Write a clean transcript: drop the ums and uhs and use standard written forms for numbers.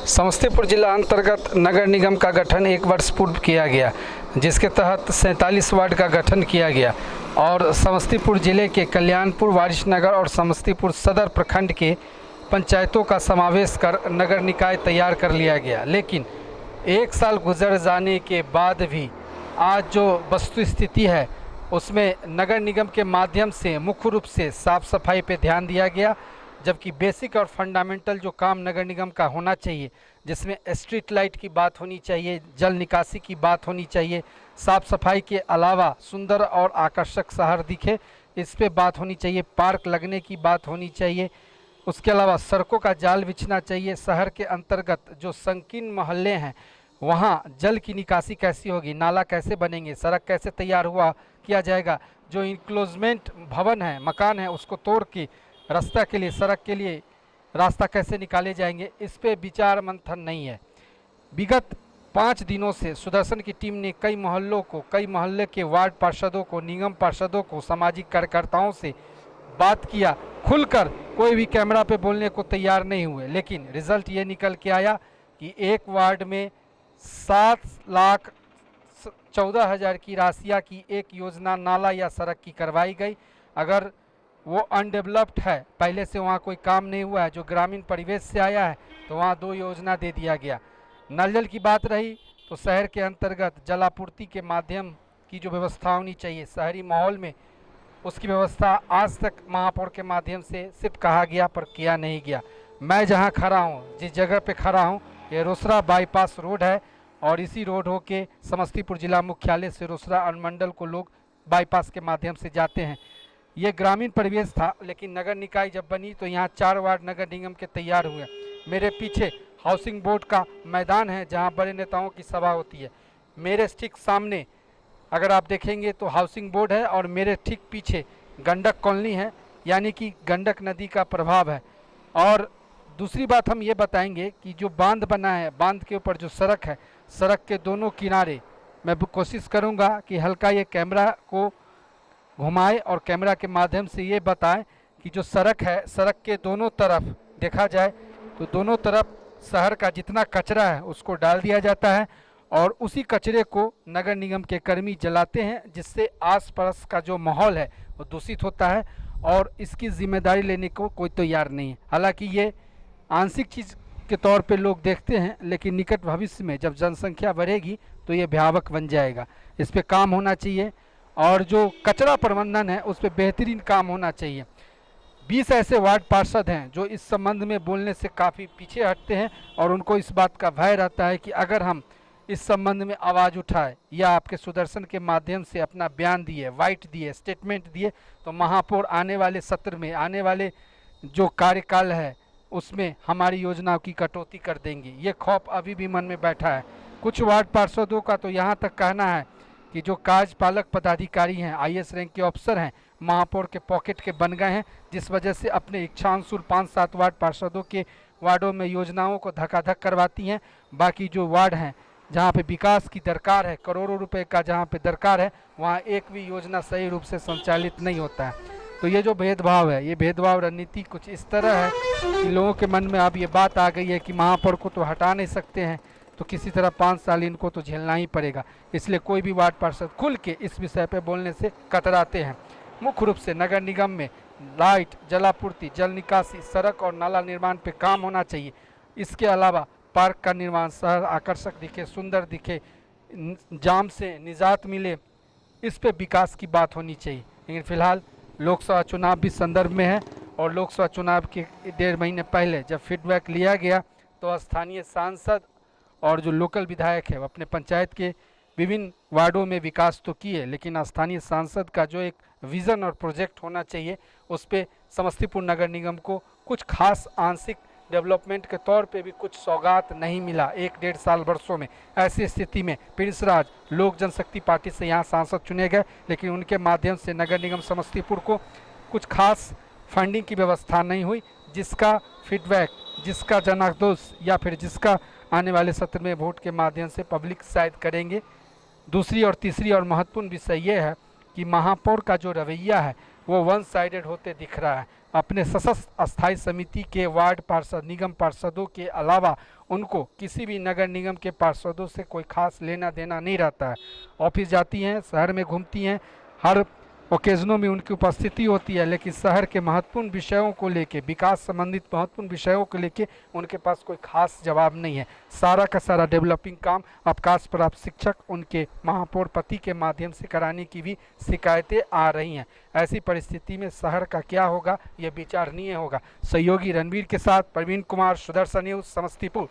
समस्तीपुर जिला अंतर्गत नगर निगम का गठन 1 वर्ष पूर्व किया गया, जिसके तहत 47 वार्ड का गठन किया गया और समस्तीपुर जिले के कल्याणपुर, वारिसनगर और समस्तीपुर सदर प्रखंड के पंचायतों का समावेश कर नगर निकाय तैयार कर लिया गया। लेकिन 1 साल गुजर जाने के बाद भी आज जो वस्तु स्थिति है उसमें नगर निगम के माध्यम से मुख्य रूप से साफ़ सफाई पे ध्यान दिया गया, जबकि बेसिक और फंडामेंटल जो काम नगर निगम का होना चाहिए, जिसमें स्ट्रीट लाइट की बात होनी चाहिए, जल निकासी की बात होनी चाहिए, साफ़ सफाई के अलावा सुंदर और आकर्षक शहर दिखे इस पे बात होनी चाहिए, पार्क लगने की बात होनी चाहिए, उसके अलावा सड़कों का जाल बिछना चाहिए। शहर के अंतर्गत जो संकीर्ण मोहल्ले हैं वहाँ जल की निकासी कैसी होगी, नाला कैसे बनेंगे, सड़क कैसे तैयार किया जाएगा, जो इंक्लोजमेंट भवन है, मकान है, उसको तोड़ के रास्ता के लिए, सड़क के लिए रास्ता कैसे निकाले जाएंगे, इस पे विचार मंथन नहीं है। विगत 5 दिनों से सुदर्शन की टीम ने कई मोहल्लों को, कई मोहल्ले के वार्ड पार्षदों को, निगम पार्षदों को, सामाजिक कार्यकर्ताओं से बात किया। खुलकर कोई भी कैमरा पे बोलने को तैयार नहीं हुए, लेकिन रिजल्ट ये निकल के आया कि एक वार्ड में 7,14,000 की राशियाँ की एक योजना नाला या सड़क की करवाई गई। अगर वो अनडेवलप्ड है, पहले से वहाँ कोई काम नहीं हुआ है, जो ग्रामीण परिवेश से आया है, तो वहाँ 2 योजना दे दिया गया। नल जल की बात रही तो शहर के अंतर्गत जलापूर्ति के माध्यम की जो व्यवस्था होनी चाहिए शहरी माहौल में, उसकी व्यवस्था आज तक महापौर के माध्यम से सिर्फ कहा गया पर किया नहीं गया। मैं जहाँ खड़ा हूँ, जिस जगह पे खड़ा हूँ, ये रोसड़ा बाईपास रोड है और इसी रोड होके समस्तीपुर जिला मुख्यालय से रोसड़ा अनुमंडल को लोग बाईपास के माध्यम से जाते हैं। ये ग्रामीण परिवेश था, लेकिन नगर निकाय जब बनी तो यहाँ 4 वार्ड नगर निगम के तैयार हुए। मेरे पीछे हाउसिंग बोर्ड का मैदान है जहाँ बड़े नेताओं की सभा होती है। मेरे ठीक सामने अगर आप देखेंगे तो हाउसिंग बोर्ड है और मेरे ठीक पीछे गंडक कॉलोनी है, यानी कि गंडक नदी का प्रभाव है। और दूसरी बात हम ये बताएंगे कि जो बांध बना है, बांध के ऊपर जो सड़क है, सड़क के दोनों किनारे मैं कोशिश करूँगा कि हल्का ये कैमरा को घुमाए और कैमरा के माध्यम से ये बताएं कि जो सड़क है, सड़क के दोनों तरफ देखा जाए तो दोनों तरफ शहर का जितना कचरा है उसको डाल दिया जाता है और उसी कचरे को नगर निगम के कर्मी जलाते हैं, जिससे आसपास का जो माहौल है वो दूषित होता है और इसकी जिम्मेदारी लेने को कोई तैयार नहीं है। हालांकि ये आंशिक चीज़ के तौर पे लोग देखते हैं, लेकिन निकट भविष्य में जब जनसंख्या बढ़ेगी तो ये भयावह बन जाएगा। इस पे काम होना चाहिए और जो कचरा प्रबंधन है उस पर बेहतरीन काम होना चाहिए। 20 ऐसे वार्ड पार्षद हैं जो इस संबंध में बोलने से काफ़ी पीछे हटते हैं और उनको इस बात का भय रहता है कि अगर हम इस संबंध में आवाज़ उठाए या आपके सुदर्शन के माध्यम से अपना बयान दिए, वाइट दिए, स्टेटमेंट दिए, तो महापौर आने वाले सत्र में, आने वाले जो कार्यकाल है उसमें हमारी योजनाओं की कटौती कर देंगी। ये खौफ अभी भी मन में बैठा है। कुछ वार्ड पार्षदों का तो यहाँ तक कहना है कि जो कार्यपालक पदाधिकारी हैं, IAS रैंक के अफसर हैं, महापौर के पॉकेट के बन गए हैं, जिस वजह से अपने इच्छानुसार 5-7 वार्ड पार्षदों के वार्डों में योजनाओं को धक्का-धक करवाती हैं। बाकी जो वार्ड हैं जहाँ पे विकास की दरकार है, करोड़ों रुपए का जहाँ पे दरकार है, वहाँ एक भी योजना सही रूप से संचालित नहीं होता है। तो ये जो भेदभाव है, ये भेदभाव रणनीति कुछ इस तरह है कि लोगों के मन में अब ये बात आ गई है कि महापौर को तो हटा नहीं सकते हैं, तो किसी तरह 5 साल इनको तो झेलना ही पड़ेगा। इसलिए कोई भी वार्ड पार्षद खुल के इस विषय पे बोलने से कतराते हैं। मुख्य रूप से नगर निगम में लाइट, जलापूर्ति, जल निकासी, सड़क और नाला निर्माण पे काम होना चाहिए। इसके अलावा पार्क का निर्माण, शहर आकर्षक दिखे, सुंदर दिखे, जाम से निजात मिले, इस पे विकास की बात होनी चाहिए। लेकिन फिलहाल लोकसभा चुनाव भी संदर्भ में है और लोकसभा चुनाव के 1.5 महीने पहले जब फीडबैक लिया गया तो स्थानीय सांसद और जो लोकल विधायक है वो अपने पंचायत के विभिन्न वार्डों में विकास तो किए, लेकिन स्थानीय सांसद का जो एक विज़न और प्रोजेक्ट होना चाहिए उस पर समस्तीपुर नगर निगम को कुछ खास आंशिक डेवलपमेंट के तौर पे भी कुछ सौगात नहीं मिला 1-1.5 साल वर्षों में। ऐसी स्थिति में प्रिंस राज लोक जनशक्ति पार्टी से यहाँ सांसद चुने गए, लेकिन उनके माध्यम से नगर निगम समस्तीपुर को कुछ खास फंडिंग की व्यवस्था नहीं हुई, जिसका फीडबैक, जिसका जनाक्रोश या फिर जिसका आने वाले सत्र में वोट के माध्यम से पब्लिक शायद करेंगे। दूसरी और तीसरी और महत्वपूर्ण विषय ये है कि महापौर का जो रवैया है वो वन साइडेड होते दिख रहा है। अपने सशक्त अस्थायी समिति के वार्ड पार्षद, निगम पार्षदों के अलावा उनको किसी भी नगर निगम के पार्षदों से कोई खास लेना देना नहीं रहता है। ऑफिस जाती हैं, शहर में घूमती हैं, हर ओकेजनों में उनकी उपस्थिति होती है, लेकिन शहर के महत्वपूर्ण विषयों को लेके, विकास संबंधित महत्वपूर्ण विषयों को लेके उनके पास कोई खास जवाब नहीं है। सारा का सारा डेवलपिंग काम अवकाश प्राप्त शिक्षक उनके महापौर पति के माध्यम से कराने की भी शिकायतें आ रही हैं। ऐसी परिस्थिति में शहर का क्या होगा, यह विचारणीय होगा। सहयोगी रणवीर के साथ प्रवीण कुमार, सुदर्शन न्यूज, समस्तीपुर।